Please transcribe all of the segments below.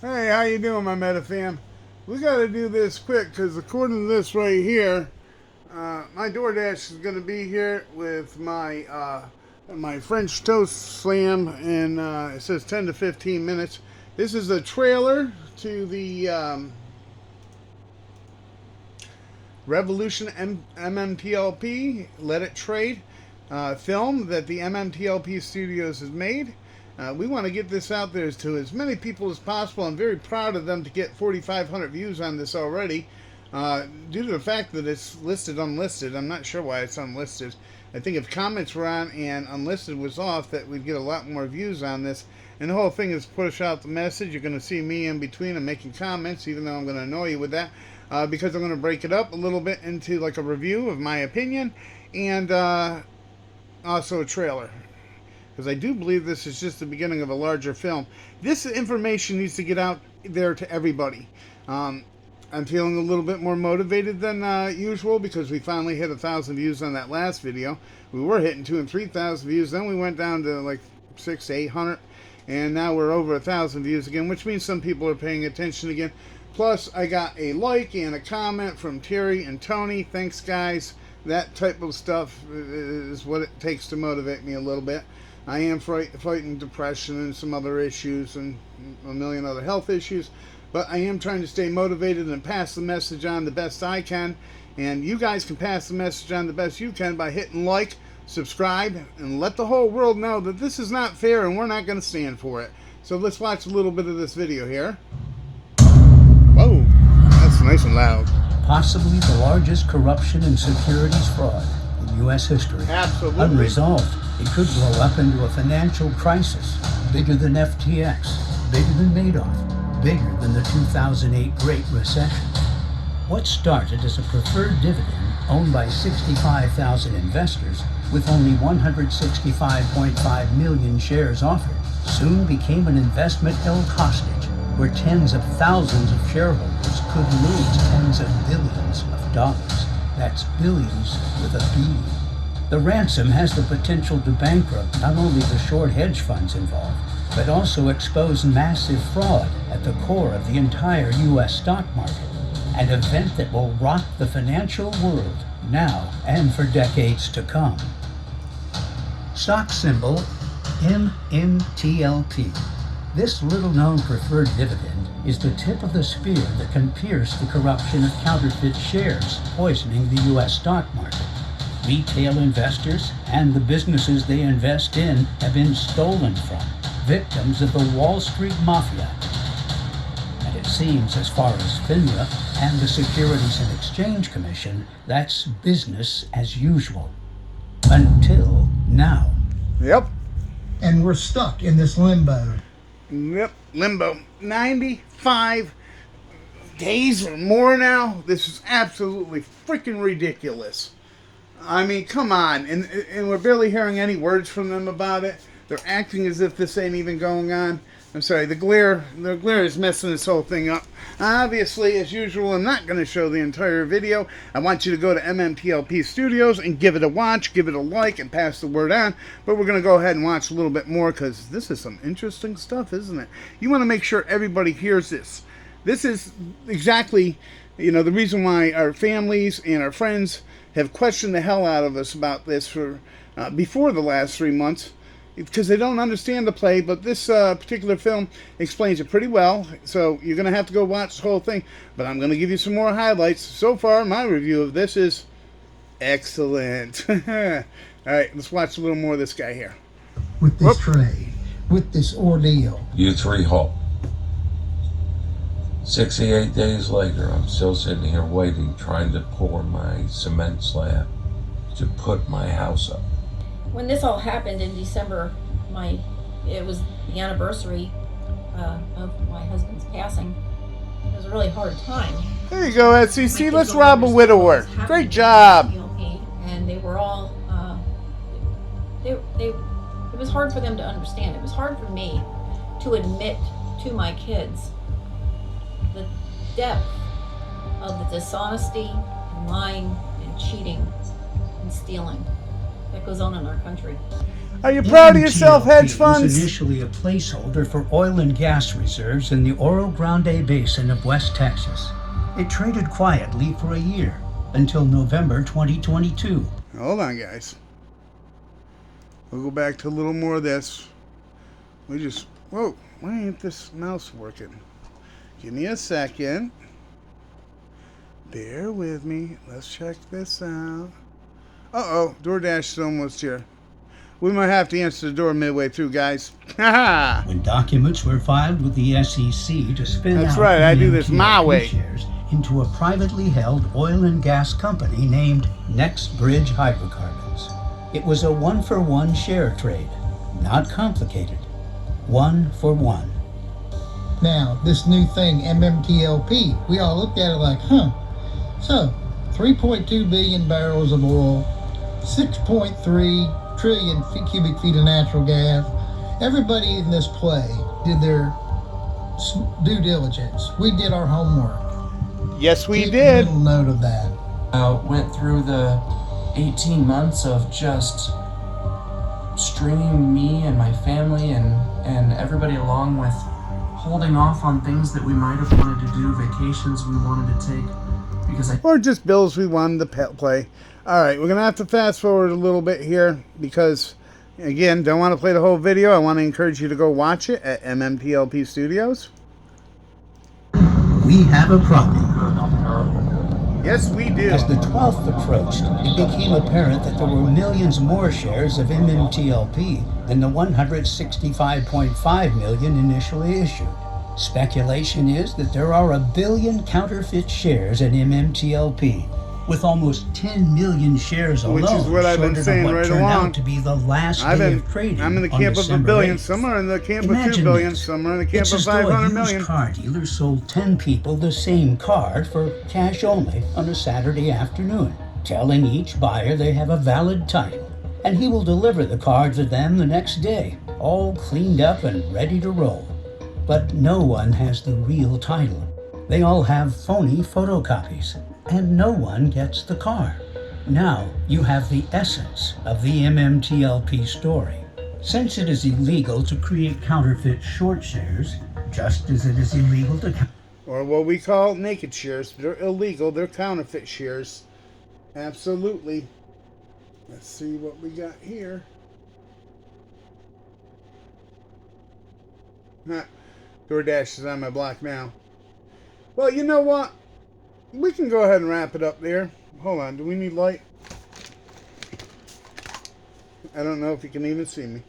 Hey, how you doing, my meta fam? We gotta do this quick because according to this right here, my DoorDash is gonna be here with my French toast slam, and it says 10 to 15 minutes. This is a trailer to the Revolution MMTLP Let It Trade film that the MMTLP Studios has made. We want to get this out there to as many people as possible. I'm very proud of them to get 4,500 views on this already. Due to the fact that it's listed unlisted, I'm not sure why it's unlisted. I think if comments were on and unlisted was off, that we'd get a lot more views on this. And the whole thing is push out the message. You're going to see me in between and making comments, even though I'm going to annoy you with that. Because I'm going to break it up a little bit into like a review of my opinion and also a trailer. Because I do believe this is just the beginning of a larger film. This information needs to get out there to everybody. I'm feeling a little bit more motivated than usual because we finally hit 1,000 views on that last video. We were hitting 2,000 and 3,000 views. Then we went down to like 600 to 800. And now we're over 1,000 views again, which means some people are paying attention again. Plus, I got a like and a comment from Terry and Tony. Thanks, guys. That type of stuff is what it takes to motivate me a little bit. I am fighting depression and some other issues and a million other health issues. But I am trying to stay motivated and pass the message on the best I can. And you guys can pass the message on the best you can by hitting like, subscribe, and let the whole world know that this is not fair and we're not going to stand for it. So let's watch a little bit of this video here. Whoa, that's nice and loud. Possibly the largest corruption and securities fraud in U.S. history. Absolutely. Unresolved, it could blow up into a financial crisis bigger than FTX, bigger than Madoff, bigger than the 2008 Great Recession. What started as a preferred dividend owned by 65,000 investors with only 165.5 million shares offered soon became an investment held hostage, where tens of thousands of shareholders could lose tens of billions of dollars. That's billions with a B. The ransom has the potential to bankrupt not only the short hedge funds involved, but also expose massive fraud at the core of the entire U.S. stock market, an event that will rock the financial world now and for decades to come. Stock symbol MMTLP. This little-known preferred dividend is the tip of the spear that can pierce the corruption of counterfeit shares poisoning the U.S. stock market. Retail investors and the businesses they invest in have been stolen from, victims of the Wall Street Mafia. And it seems, as far as FINRA and the Securities and Exchange Commission, that's business as usual. Until now. Yep. And we're stuck in this limbo. Yep, limbo. 95 days or more now. This is absolutely freaking ridiculous. I mean, come on. And we're barely hearing any words from them about it. They're acting as if this ain't even going on. I'm sorry, the glare is messing this whole thing up. Obviously, as usual, I'm not going to show the entire video. I want you to go to MMTLP Studios and give it a watch, give it a like, and pass the word on. But we're going to go ahead and watch a little bit more because this is some interesting stuff, isn't it? You want to make sure everybody hears this. This is exactly, the reason why our families and our friends have questioned the hell out of us about this for before the last 3 months. Because they don't understand the play, but this particular film explains it pretty well. So you're going to have to go watch the whole thing. But I'm going to give you some more highlights. So far, my review of this is excellent. All right, let's watch a little more of this guy here. With this trade, with this ordeal. You three halt. 68 days later, I'm still sitting here waiting, trying to pour my cement slab to put my house up. When this all happened in December, it was the anniversary of my husband's passing. It was a really hard time. There you go, SEC. Let's rob a widower. Great job. And they were all, it was hard for them to understand. It was hard for me to admit to my kids the depth of the dishonesty and lying and cheating and stealing that goes on in our country. Are you proud of yourself, hedge MMTLP funds? was initially a placeholder for oil and gas reserves in the Oro Grande Basin of West Texas. It traded quietly for a year until November 2022. Hold on, guys. We'll go back to a little more of this. Whoa, why ain't this mouse working? Give me a second. Bear with me. Let's check this out. Uh-oh, DoorDash is almost here. We might have to answer the door midway through, guys. Haha! When documents were filed with the SEC to spin That's out right, I do this MMTLP my way. shares into a privately held oil and gas company named Next Bridge Hydrocarbons. It was a 1-for-1 share trade. Not complicated. 1 for 1. Now, this new thing, MMTLP, we all looked at it like, So, 3.2 billion barrels of oil, 6.3 trillion cubic feet of natural gas. Everybody in this play did their due diligence. We did our homework. Yes, we Take did. a mental note of that. Went through the 18 months of just stringing me and my family and everybody along with holding off on things that we might have wanted to do, vacations we wanted to take, because Or just bills we wanted to play. Alright, we're going to have to fast forward a little bit here because, again, don't want to play the whole video. I want to encourage you to go watch it at MMTLP Studios. We have a problem. Yes, we do. As the 12th approached, it became apparent that there were millions more shares of MMTLP than the 165.5 million initially issued. Speculation is that there are 1 billion counterfeit shares in MMTLP, with almost 10 million shares alone, Which is what I've been shorter saying than what right turned along. out to be the last day of trading. I'm in the on camp of a December billion. 8th. Some are in the camp of Imagine 2 billion. this. Some are in the camp It's of as though a 500 used million. car dealer sold 10 people the same card for cash only on a Saturday afternoon, telling each buyer they have a valid title, and he will deliver the card to them the next day, all cleaned up and ready to roll. But no one has the real title. They all have phony photocopies, and no one gets the car. Now you have the essence of the MMTLP story. Since it is illegal to create counterfeit short shares, just as it is illegal to Or what we call naked shares. They're illegal. They're counterfeit shares. Absolutely. Let's see what we got here. DoorDash is on my block now. Well, you know what? We can go ahead and wrap it up there. Hold on. Do we need light? I don't know if you can even see me.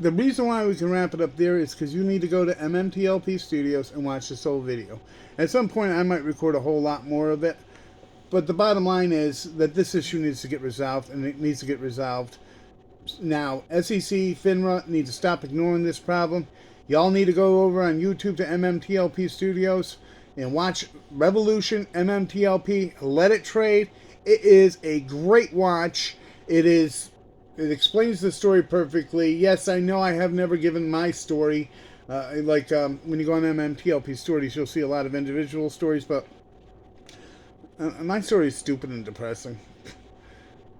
The reason why we can wrap it up there is because you need to go to MMTLP Studios and watch this whole video. At some point, I might record a whole lot more of it. But the bottom line is that this issue needs to get resolved, and it needs to get resolved now. SEC, FINRA need to stop ignoring this problem. Y'all need to go over on YouTube to MMTLP Studios and watch Revolution MMTLP. Let it trade. It is a great watch. It explains the story perfectly. Yes, I know I have never given my story. When you go on MMTLP stories, you'll see a lot of individual stories, but my story is stupid and depressing.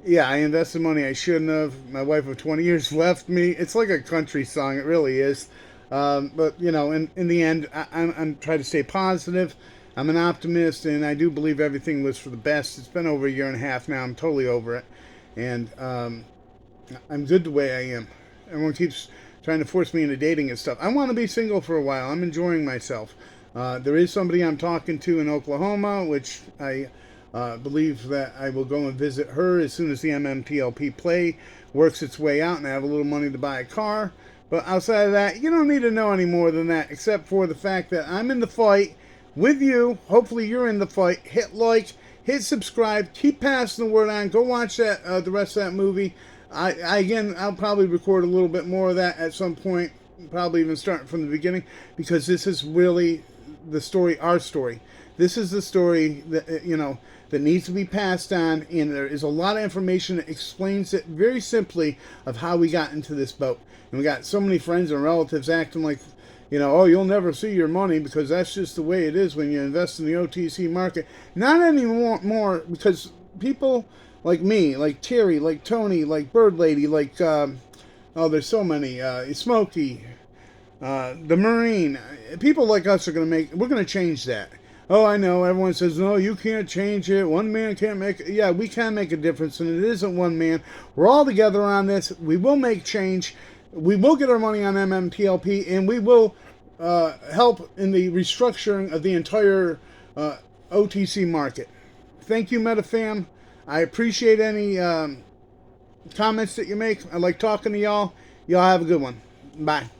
Yeah, I invested money I shouldn't have. My wife of 20 years left me. It's like a country song. It really is. But, you know, in the end, I'm trying to stay positive. I'm an optimist, and I do believe everything was for the best. It's been over a year and a half now. I'm totally over it. And I'm good the way I am. Everyone keeps trying to force me into dating and stuff. I want to be single for a while. I'm enjoying myself. There is somebody I'm talking to in Oklahoma, which I believe that I will go and visit her as soon as the MMTLP play works its way out and I have a little money to buy a car. But outside of that, you don't need to know any more than that, except for the fact that I'm in the fight with you. Hopefully you're in the fight. Hit like, hit subscribe, keep passing the word on. Go watch that the rest of that movie. I'll probably record a little bit more of that at some point, probably even starting from the beginning, because this is really the story, our story. This is the story that, that needs to be passed on, and there is a lot of information that explains it very simply of how we got into this boat. And we got so many friends and relatives acting like, oh, you'll never see your money because that's just the way it is when you invest in the OTC market. Not anymore, because people like me, like Terry, like Tony, like Bird Lady, like oh, there's so many. Smokey, the Marine. People like us are we're gonna change that. Oh, I know. Everyone says, no, you can't change it. One man can't make it. Yeah, we can make a difference, and it isn't one man. We're all together on this. We will make change. We will get our money on MMTLP, and we will help in the restructuring of the entire OTC market. Thank you, MetaFam. I appreciate any comments that you make. I like talking to y'all. Y'all have a good one. Bye.